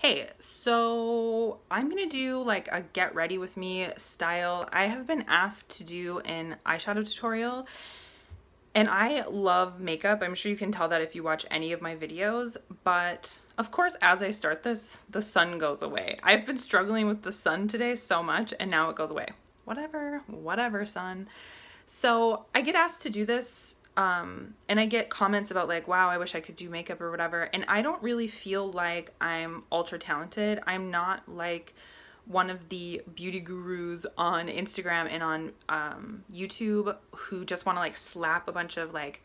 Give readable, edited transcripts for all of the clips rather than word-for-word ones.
Hey, so I'm gonna do like a get ready with me style. I have been asked to do an eyeshadow tutorial and I love makeup. I'm sure you can tell that if you watch any of my videos, but of course as I start this, the sun goes away. I've been struggling with the sun today so much and now it goes away. Whatever, sun. So I get asked to do this and I get comments about like, wow, I wish I could do makeup or whatever. And I don't really feel like I'm ultra talented. I'm not like one of the beauty gurus on Instagram and on YouTube who just want to like slap a bunch of like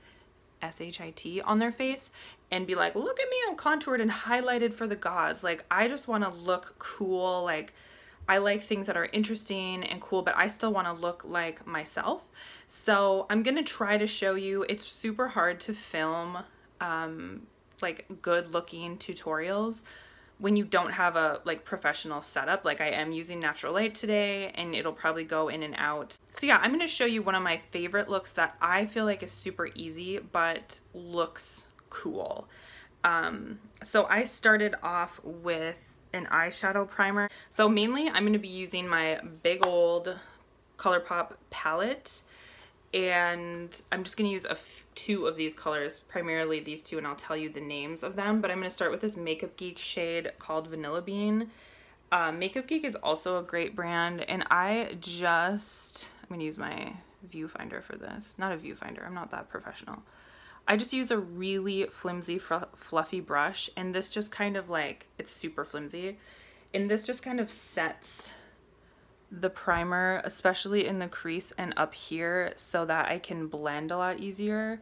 SHIT on their face and be like, look at me, I'm contoured and highlighted for the gods. Like, I just want to look cool. Like, I like things that are interesting and cool, but I still want to look like myself. So I'm going to try to show you. It's super hard to film like good looking tutorials when you don't have a like professional setup. Like I am using natural light today and it'll probably go in and out. So yeah, I'm going to show you one of my favorite looks that I feel like is super easy but looks cool. So I started off with an eyeshadow primer. So mainly I'm going to be using my big old Colourpop palette, and I'm just going to use two of these colors, primarily these two, and I'll tell you the names of them. But I'm going to start with this Makeup Geek shade called Vanilla Bean. Makeup Geek is also a great brand, and I'm going to use my viewfinder for this. Not a viewfinder, I'm not that professional. I just use a really flimsy, fluffy brush, and this just kind of like, it's super flimsy, and this just kind of sets the primer, especially in the crease and up here, so that I can blend a lot easier.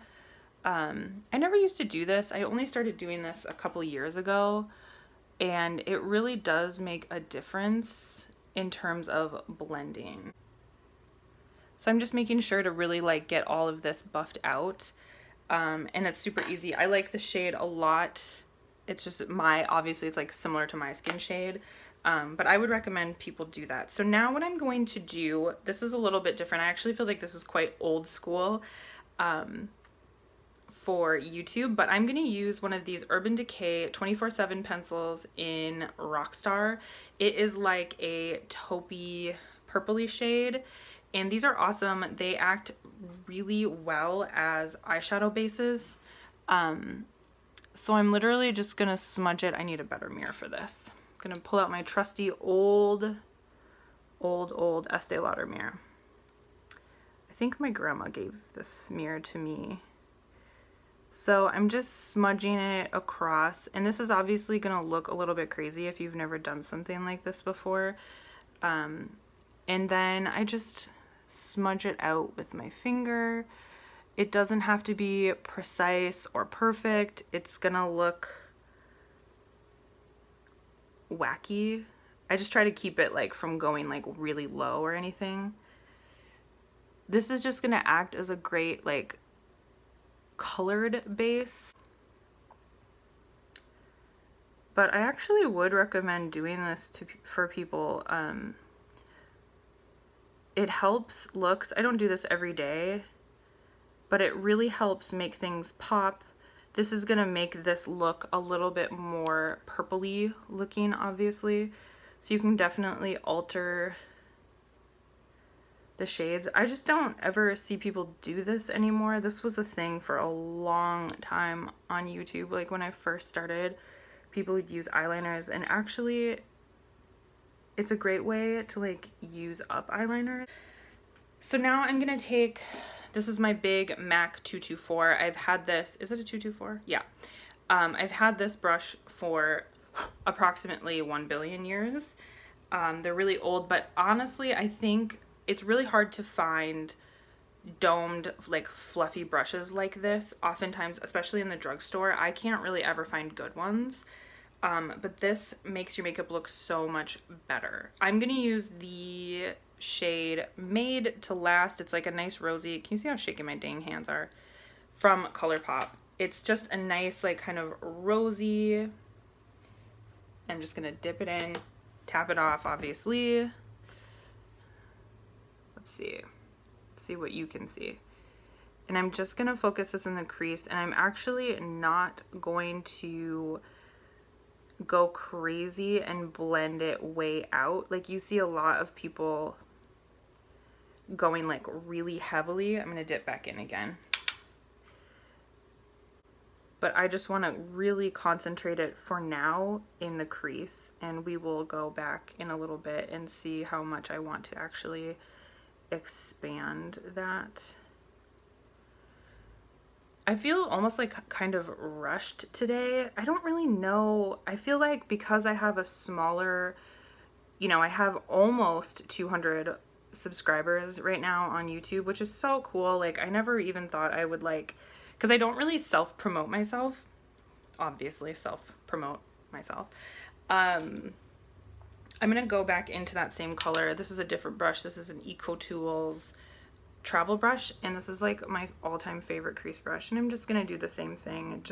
I never used to do this. I only started doing this a couple years ago, and it really does make a difference in terms of blending. So I'm just making sure to really like get all of this buffed out. And it's super easy. I like the shade a lot. It's just obviously it's like similar to my skin shade, but I would recommend people do that. So now what I'm going to do, this is a little bit different. I actually feel like this is quite old school for YouTube, but I'm going to use one of these Urban Decay 24/7 pencils in Rockstar. It is like a taupey purpley shade. And these are awesome. They act really well as eyeshadow bases. So I'm literally just gonna smudge it. I need a better mirror for this. I'm gonna pull out my trusty old Estee Lauder mirror. I think my grandma gave this mirror to me. So I'm just smudging it across. And this is obviously gonna look a little bit crazy if you've never done something like this before. And then I just smudge it out with my finger. It doesn't have to be precise or perfect. It's gonna look wacky. I just try to keep it like from going like really low or anything. This is just gonna act as a great like colored base. But I actually would recommend doing this for people. It helps looks. I don't do this every day, but it really helps make things pop. This is gonna make this look a little bit more purpley looking, obviously. So you can definitely alter the shades. I just don't ever see people do this anymore. This was a thing for a long time on YouTube. Like when I first started, people would use eyeliners, and actually it's a great way to like use up eyeliner. So now I'm gonna take, this is my big MAC 224. I've had this, is it a 224? Yeah. I've had this brush for approximately 1 billion years. They're really old, but honestly, I think it's really hard to find domed, like fluffy brushes like this. Oftentimes, especially in the drugstore, I can't really ever find good ones. But this makes your makeup look so much better. I'm gonna use the shade Made to Last. It's like a nice rosy, can you see how shaky my dang hands are? From Colourpop. It's just a nice like kind of rosy. I'm just gonna dip it in, tap it off obviously. Let's see what you can see. And I'm just gonna focus this in the crease, and I'm actually not going to go crazy and blend it way out. Like you see a lot of people going like really heavily. I'm gonna dip back in again. But I just want to really concentrate it for now in the crease, and we will go back in a little bit and see how much I want to actually expand that. I feel almost like kind of rushed today. I don't really know. I feel like because I have a smaller, you know, I have almost 200 subscribers right now on YouTube, which is so cool. Like I never even thought I would like, because I don't really self-promote myself, obviously self-promote myself. I'm gonna go back into that same color. This is a different brush. This is an Eco Tools travel brush, and this is like my all-time favorite crease brush, and I'm just gonna do the same thing.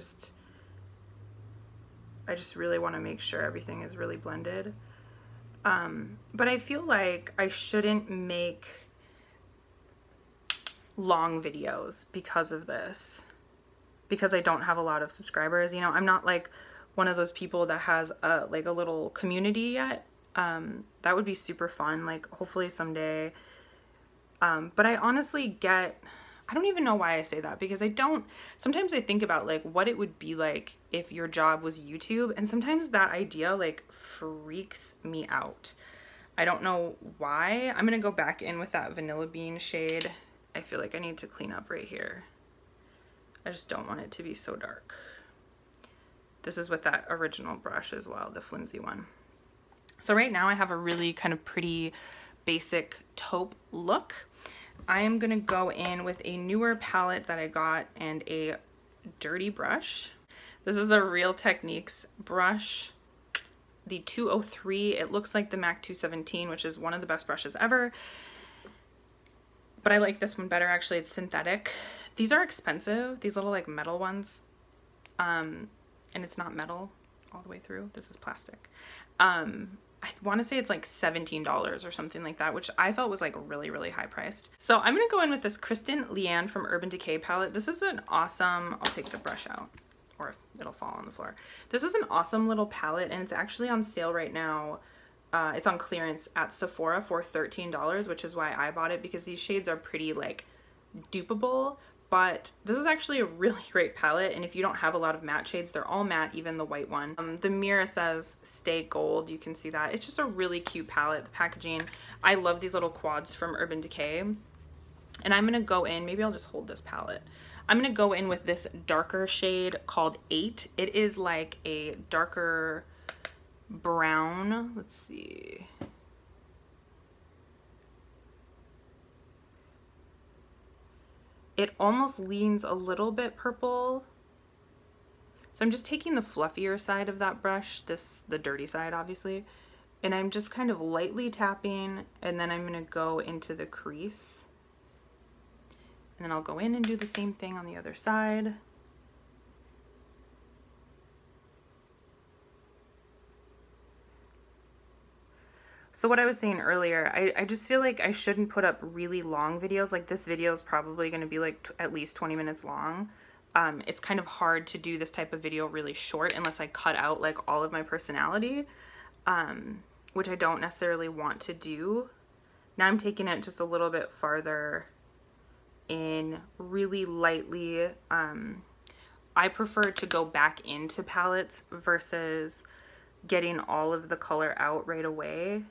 I just really want to make sure everything is really blended. But I feel like I shouldn't make long videos because of this, because I don't have a lot of subscribers. You know, I'm not like one of those people that has like a little community yet. That would be super fun, like hopefully someday. But I honestly I don't even know why I say that, because sometimes I think about like what it would be like if your job was YouTube, and sometimes that idea like freaks me out. I don't know why. I'm gonna go back in with that Vanilla Bean shade. I feel like I need to clean up right here. I just don't want it to be so dark. This is with that original brush as well, the flimsy one. So right now I have a really kind of pretty basic taupe look. I am gonna go in with a newer palette that I got and a dirty brush. This is a Real Techniques brush, the 203. It looks like the MAC 217, which is one of the best brushes ever. But I like this one better, actually. It's synthetic. These are expensive, these little like metal ones. And it's not metal all the way through. This is plastic. I want to say it's like $17 or something like that, which I felt was like really, really high priced. So I'm going to go in with this Kristen Leanne from Urban Decay palette. This is an awesome, I'll take the brush out or it'll fall on the floor. This is an awesome little palette, and it's actually on sale right now. It's on clearance at Sephora for $13, which is why I bought it, because these shades are pretty like dupeable. But this is actually a really great palette, and if you don't have a lot of matte shades, they're all matte, even the white one. The mirror says Stay Gold, you can see that. It's just a really cute palette, the packaging. I love these little quads from Urban Decay. And I'm gonna go in, maybe I'll just hold this palette. I'm gonna go in with this darker shade called 8. It is like a darker brown, let's see. It almost leans a little bit purple. So I'm just taking the fluffier side of that brush, the dirty side obviously, and I'm just kind of lightly tapping, and then I'm gonna go into the crease. And then I'll go in and do the same thing on the other side. So what I was saying earlier, I just feel like I shouldn't put up really long videos. Like this video is probably going to be like at least 20 minutes long. It's kind of hard to do this type of video really short unless I cut out like all of my personality, which I don't necessarily want to do. Now I'm taking it just a little bit farther in, really lightly. I prefer to go back into palettes versus getting all of the color out right away,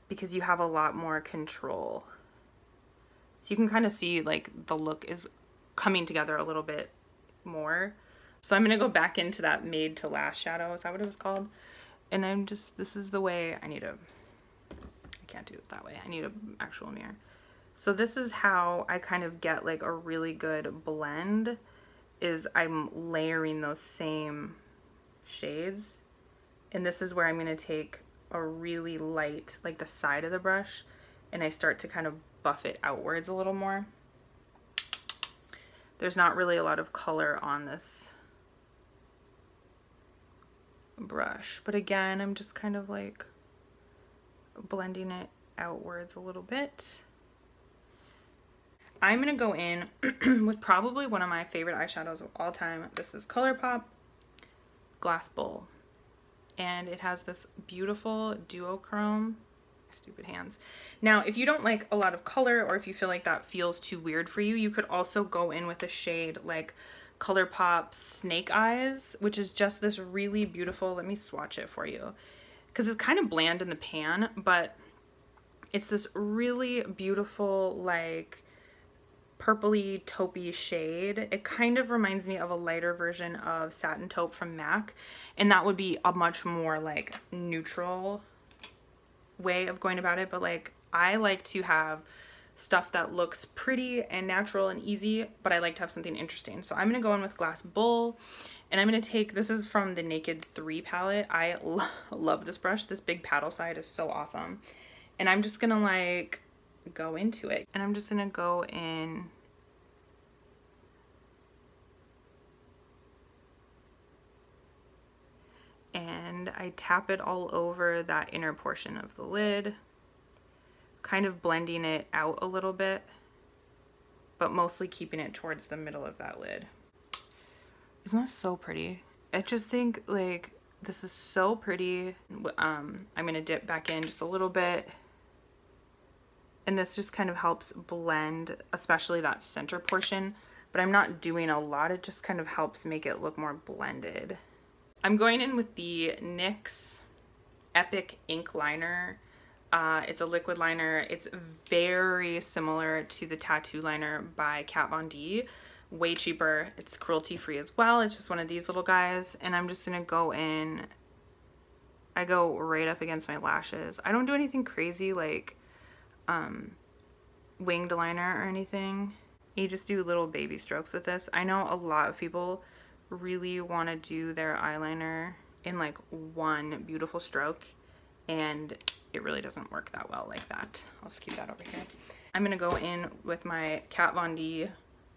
because you have a lot more control. So you can kind of see like the look is coming together a little bit more. So I'm going to go back into that Made to Last shadow. Is that what it was called? And I'm just, this is the way I can't do it that way. I need an actual mirror. So this is how I kind of get like a really good blend, is I'm layering those same shades. And this is where I'm going to take a really light, like the side of the brush, and I start to kind of buff it outwards a little more. There's not really a lot of color on this brush, but again, I'm just kind of like blending it outwards a little bit. I'm gonna go in with probably one of my favorite eyeshadows of all time. This is Colourpop. glass bowl. And it has this beautiful duochrome. Stupid hands. Now, if you don't like a lot of color, or if you feel like that feels too weird for you, you could also go in with a shade like Colourpop Snake Eyes, which is just this really beautiful, let me swatch it for you, because it's kind of bland in the pan, but it's this really beautiful, like purpley taupey shade. It kind of reminds me of a lighter version of Satin Taupe from MAC, and that would be a much more like neutral way of going about it. But like, I like to have stuff that looks pretty and natural and easy, but I like to have something interesting. So I'm gonna go in with Glass Bowl, and I'm gonna take, this is from the Naked 3 palette. I love this brush. This big paddle side is so awesome. And I'm just gonna like go into it. And I'm just gonna go in and I tap it all over that inner portion of the lid, kind of blending it out a little bit, but mostly keeping it towards the middle of that lid. Isn't that so pretty? I just think like this is so pretty. I'm gonna dip back in just a little bit, and this just kind of helps blend, especially that center portion, but I'm not doing a lot. It just kind of helps make it look more blended. I'm going in with the NYX Epic Ink Liner. It's a liquid liner. It's very similar to the Tattoo Liner by Kat Von D. Way cheaper. It's cruelty free as well. It's just one of these little guys. And I'm just gonna go in. I go right up against my lashes. I don't do anything crazy like winged liner or anything. You just do little baby strokes with this. I know a lot of people really want to do their eyeliner in like one beautiful stroke, and it really doesn't work that well like that. I'll just keep that over here. I'm gonna go in with my Kat Von D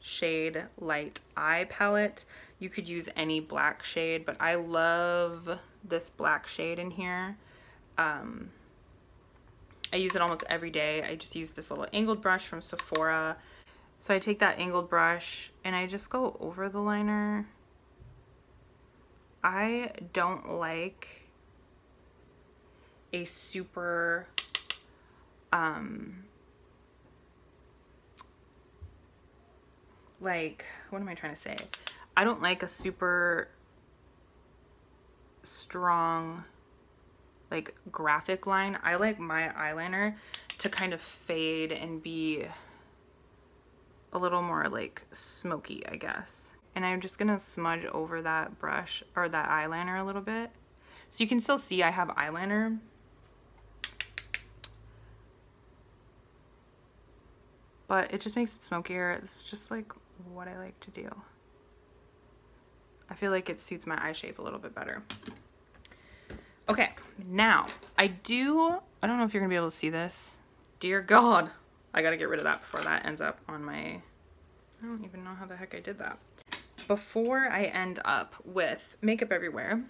Shade Light Eye palette. You could use any black shade, but I love this black shade in here. I use it almost every day. I just use this little angled brush from Sephora. So I take that angled brush and I just go over the liner. I don't like a super like, what am I trying to say? I don't like a super strong like graphic line. I like my eyeliner to kind of fade and be a little more like smoky, I guess. And I'm just gonna smudge over that brush or that eyeliner a little bit. So you can still see I have eyeliner. But it just makes it smokier. It's just like what I like to do. I feel like it suits my eye shape a little bit better. Okay, now I don't know if you're gonna be able to see this. Dear God, I gotta get rid of that before that ends up on my, I don't even know how the heck I did that. Before I end up with makeup everywhere,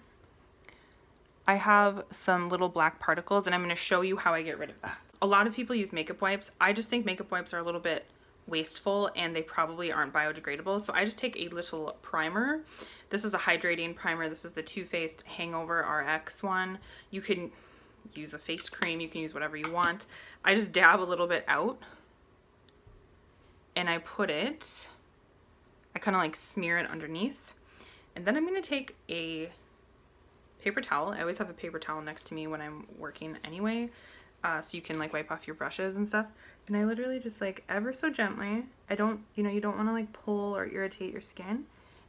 I have some little black particles, and I'm gonna show you how I get rid of that. A lot of people use makeup wipes. I just think makeup wipes are a little bit wasteful and they probably aren't biodegradable. So I just take a little primer. This is a hydrating primer. This is the Too Faced Hangover RX one. You can use a face cream. You can use whatever you want. I just dab a little bit out and I put it, I kind of like smear it underneath. And then I'm going to take a paper towel. I always have a paper towel next to me when I'm working anyway. So you can like wipe off your brushes and stuff. And I literally just like ever so gently, I don't, you know, you don't want to like pull or irritate your skin.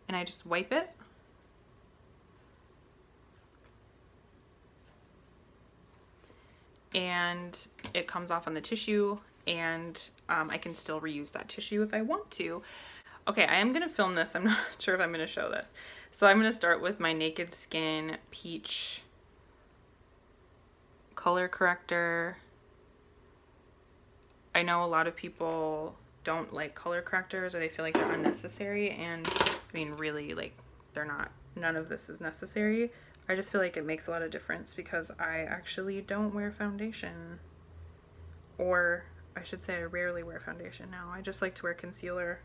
And I just wipe it. And it comes off on the tissue, and I can still reuse that tissue if I want to. Okay, I am gonna film this. I'm not sure if I'm gonna show this. So I'm gonna start with my Naked Skin Peach color corrector. I know a lot of people don't like color correctors, or they feel like they're unnecessary, and I mean really, like, they're not. None of this is necessary. I just feel like it makes a lot of difference because I actually don't wear foundation, or I should say I rarely wear foundation now. I just like to wear concealer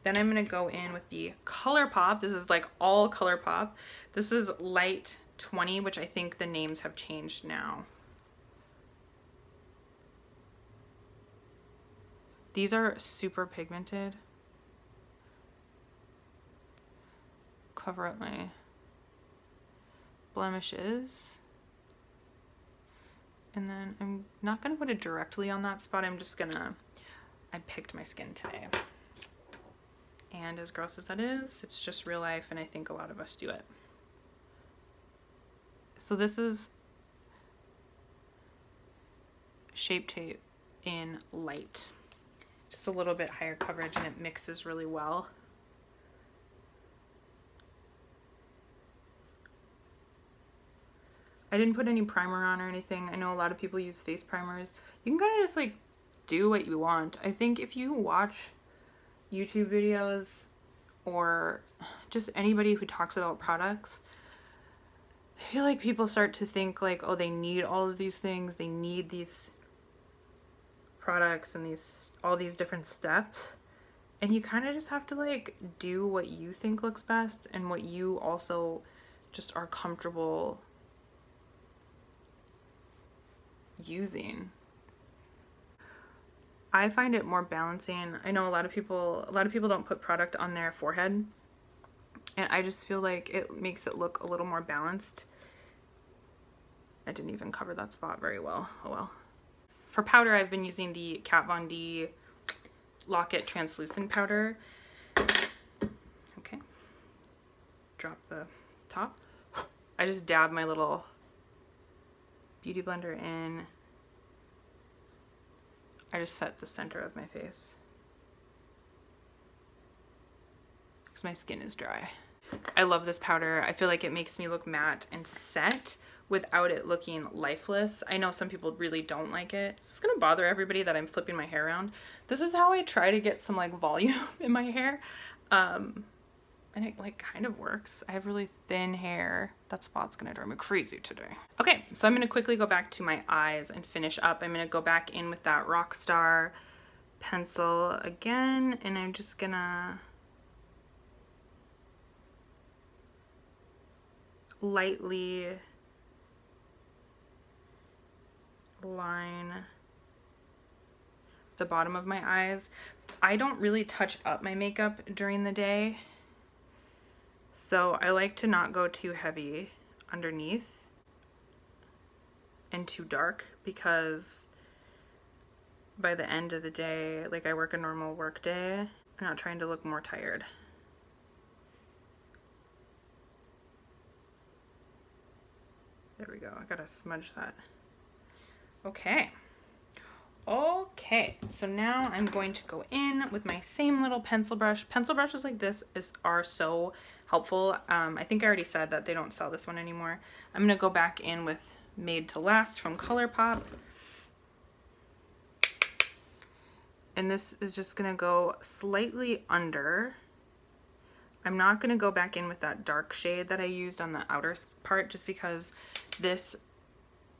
Then I'm going to go in with the Colourpop. This is like all Colourpop. This is Light 20, which I think the names have changed now. These are super pigmented. Cover up my blemishes. And then I'm not going to put it directly on that spot. I'm just going to, I picked my skin today. And as gross as that is, it's just real life, and I think a lot of us do it. So this is Shape Tape in Light. Just a little bit higher coverage, and it mixes really well. I didn't put any primer on or anything. I know a lot of people use face primers. You can kind of just like do what you want. I think if you watch YouTube videos or just anybody who talks about products, I feel like people start to think like, oh, they need all of these things. They need these products and all these different steps. And you kind of just have to like do what you think looks best and what you also just are comfortable using. I find it more balancing. I know a lot of people don't put product on their forehead, and I just feel like it makes it look a little more balanced. I didn't even cover that spot very well. Oh well. For powder, I've been using the Kat Von D Lock-It Translucent Powder. Okay. Drop the top. I just dab my little beauty blender in. I just set the center of my face because my skin is dry. I love this powder. I feel like it makes me look matte and set without it looking lifeless. I know some people really don't like it. Is this gonna bother everybody that I'm flipping my hair around? This is how I try to get some like volume in my hair. And it like kind of works. I have really thin hair. That spot's gonna drive me crazy today. Okay, so I'm gonna quickly go back to my eyes and finish up. I'm gonna go back in with that Rockstar pencil again, and I'm just gonna lightly line the bottom of my eyes. I don't really touch up my makeup during the day, so I like to not go too heavy underneath and too dark, because by the end of the day, like I work a normal work day, I'm not trying to look more tired. There we go. I gotta smudge that. Okay. Okay, so now I'm going to go in with my same little pencil brush. Pencil brushes like this are so helpful. I think I already said that they don't sell this one anymore. I'm gonna go back in with Made to Last from Colourpop. And this is just gonna go slightly under. I'm not gonna go back in with that dark shade that I used on the outer part, just because this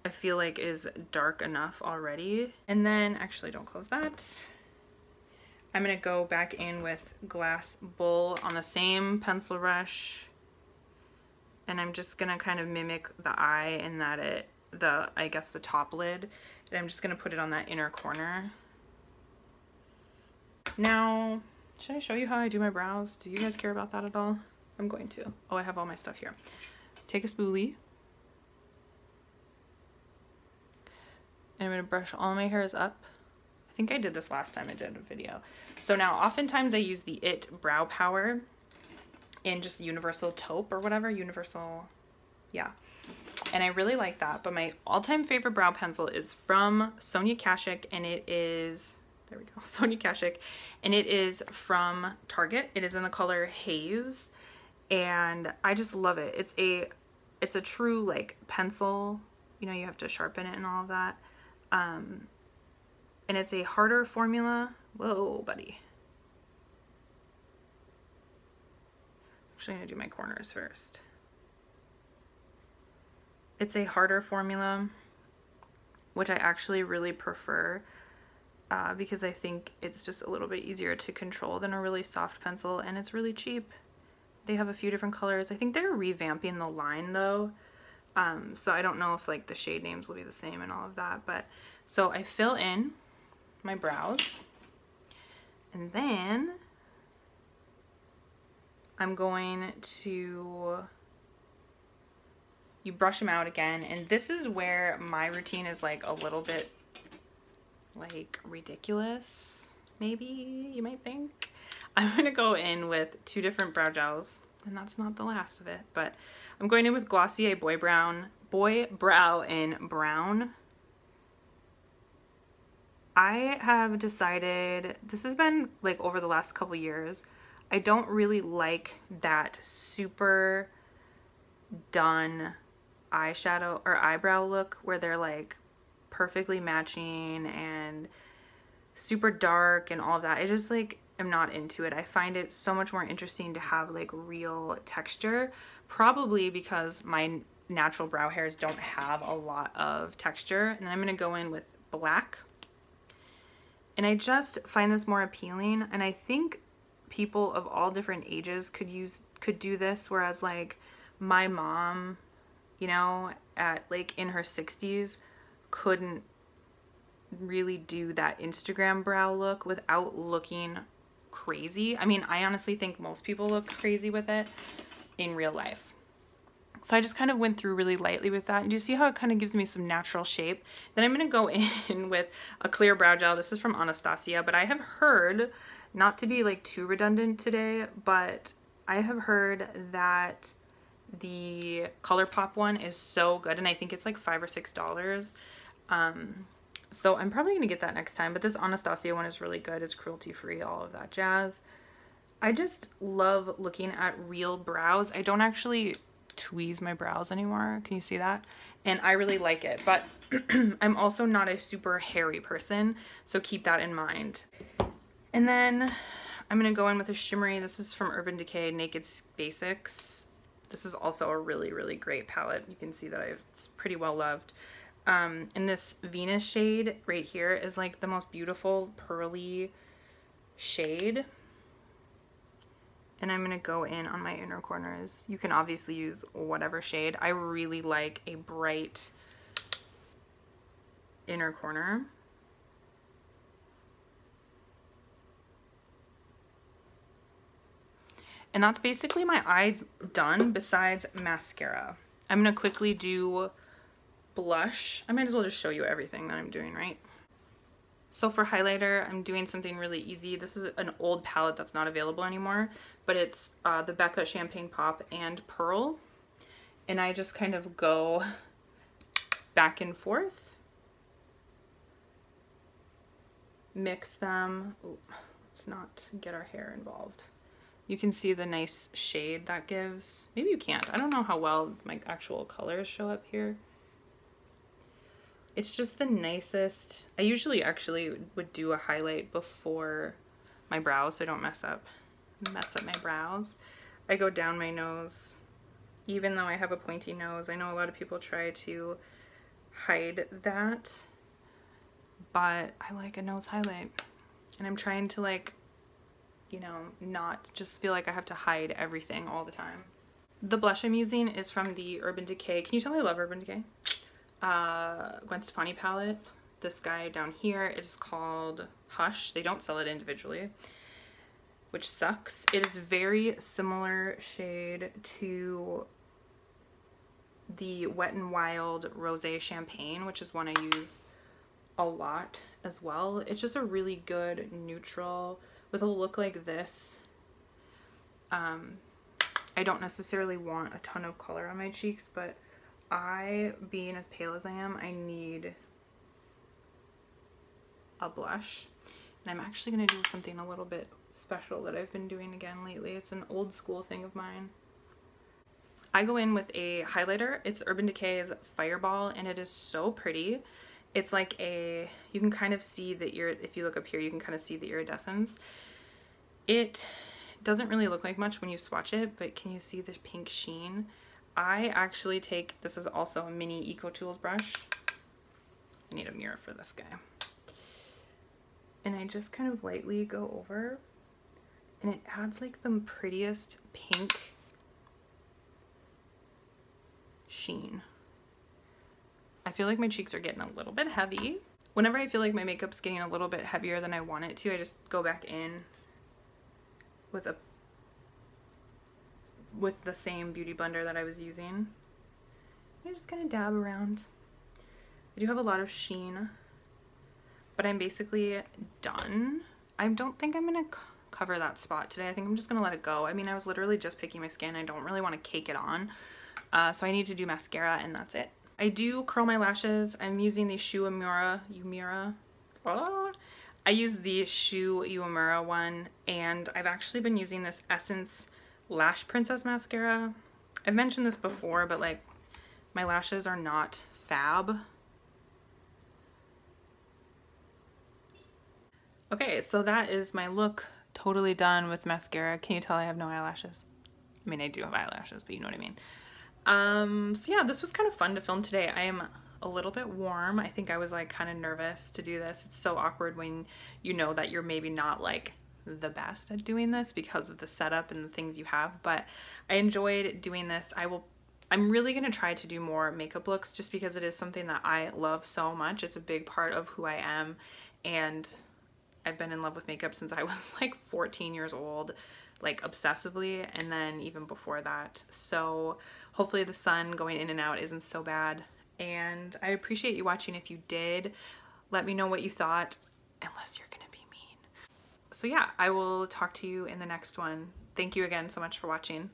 I feel like is dark enough already. And then, actually don't close that. I'm gonna go back in with Glass Bull on the same pencil brush. And I'm just gonna kind of mimic the eye in that I guess the top lid. And I'm just gonna put it on that inner corner. Now, should I show you how I do my brows? Do you guys care about that at all? I'm going to. Oh, I have all my stuff here. Take a spoolie. And I'm going to brush all my hairs up. I think I did this last time I did a video. So now oftentimes I use the IT Brow Power in just Universal Taupe or whatever. Universal, yeah. And I really like that. But my all-time favorite brow pencil is from Sonia Kashuk, and it is, there we go, Sonia Kashuk. And it is from Target. It is in the color Haze. And I just love it. It's a true like pencil. You know, you have to sharpen it and all of that. And it's a harder formula. Whoa, buddy. Actually, I'm gonna do my corners first. It's a harder formula, which I actually really prefer. because I think it's just a little bit easier to control than a really soft pencil, and it's really cheap. They have a few different colors. I think they're revamping the line though, so I don't know if like the shade names will be the same and all of that. But so I fill in my brows, and then I'm going to, you brush them out again, and this is where my routine is like a little bit like ridiculous, maybe you might think. I'm gonna go in with 2 different brow gels, and that's not the last of it, but I'm going in with Glossier Boy Brow in Brown. I have decided, this has been like over the last couple years, I don't really like that super done eyeshadow or eyebrow look where they're like perfectly matching and super dark and all of that. I just like am not into it. I find it so much more interesting to have like real texture, probably because my natural brow hairs don't have a lot of texture. And then I'm going to go in with black, and I just find this more appealing, and I think people of all different ages could do this, whereas like my mom, you know, at like in her 60s couldn't really do that Instagram brow look without looking crazy. I mean, I honestly think most people look crazy with it in real life. So I just kind of went through really lightly with that. And you see how it kind of gives me some natural shape? Then I'm going to go in with a clear brow gel. This is from Anastasia, but I have heard, not to be like too redundant today, but I have heard that the Colourpop one is so good, and I think it's like $5 or $6. So I'm probably going to get that next time, but this Anastasia one is really good. It's cruelty free, all of that jazz. I just love looking at real brows. I don't actually tweeze my brows anymore. Can you see that? And I really like it, but I'm also not a super hairy person, so keep that in mind. And then I'm going to go in with a shimmery. This is from Urban Decay Naked Basics. This is also a really, really great palette. You can see that it's pretty well loved. And this Venus shade right here is like the most beautiful pearly shade. And I'm going to go in on my inner corners. You can obviously use whatever shade. I really like a bright inner corner. And that's basically my eyes done besides mascara. I'm going to quickly do blush. I might as well just show you everything that I'm doing, right? So for highlighter, I'm doing something really easy. This is an old palette that's not available anymore, but it's the Becca Champagne Pop and Pearl. And I just kind of go back and forth, mix them. Ooh, let's not get our hair involved. You can see the nice shade that gives. Maybe you can't. I don't know how well my actual colors show up here. It's just the nicest. I usually actually would do a highlight before my brows so I don't mess up my brows. I go down my nose, even though I have a pointy nose. I know a lot of people try to hide that, but I like a nose highlight, and I'm trying to, like, you know, not just feel like I have to hide everything all the time. The blush I'm using is from the Urban Decay. Can you tell I love Urban Decay? Gwen Stefani palette. This guy down here is called Hush. They don't sell it individually, which sucks. It is very similar shade to the Wet n Wild Rosé Champagne, which is one I use a lot as well. It's just a really good neutral with a look like this. I don't necessarily want a ton of color on my cheeks, but being as pale as I am, I need a blush. And I'm actually going to do something a little bit special that I've been doing again lately. It's an old school thing of mine. I go in with a highlighter. It's Urban Decay's Fireball, and it is so pretty. It's like you can kind of see that if you look up here, you can kind of see the iridescence. It doesn't really look like much when you swatch it, but can you see the pink sheen? I actually this is also a mini Eco Tools brush. I need a mirror for this guy. and I just kind of lightly go over, and it adds like the prettiest pink sheen. I feel like my cheeks are getting a little bit heavy. Whenever I feel like my makeup's getting a little bit heavier than I want it to, I just go back in with the same beauty blender that I was using. I just kind of dab around. I do have a lot of sheen, but I'm basically done. I don't think I'm gonna cover that spot today. I think I'm just gonna let it go. I mean, I was literally just picking my skin. I don't really want to cake it on. So I need to do mascara, and that's it. I do curl my lashes. I'm using the Shu Uemura. I use the Shu Uemura one, and I've actually been using this Essence Lash Princess mascara. I've mentioned this before, but like my lashes are not fab. Okay, so that is my look. Totally done with mascara. Can you tell I have no eyelashes? I mean, I do have eyelashes, but you know what I mean. So yeah, this was kind of fun to film today. I am a little bit warm. I think I was like kind of nervous to do this. It's so awkward when you know that you're maybe not like the best at doing this because of the setup and the things you have, but I enjoyed doing this. I'm really going to try to do more makeup looks just because it is something that I love so much. It's a big part of who I am, and I've been in love with makeup since I was like 14 years old, like obsessively, and then even before that. So hopefully the sun going in and out isn't so bad, and I appreciate you watching. If you did, let me know what you thought, unless you're gonna be mean. So yeah, I will talk to you in the next one. Thank you again so much for watching.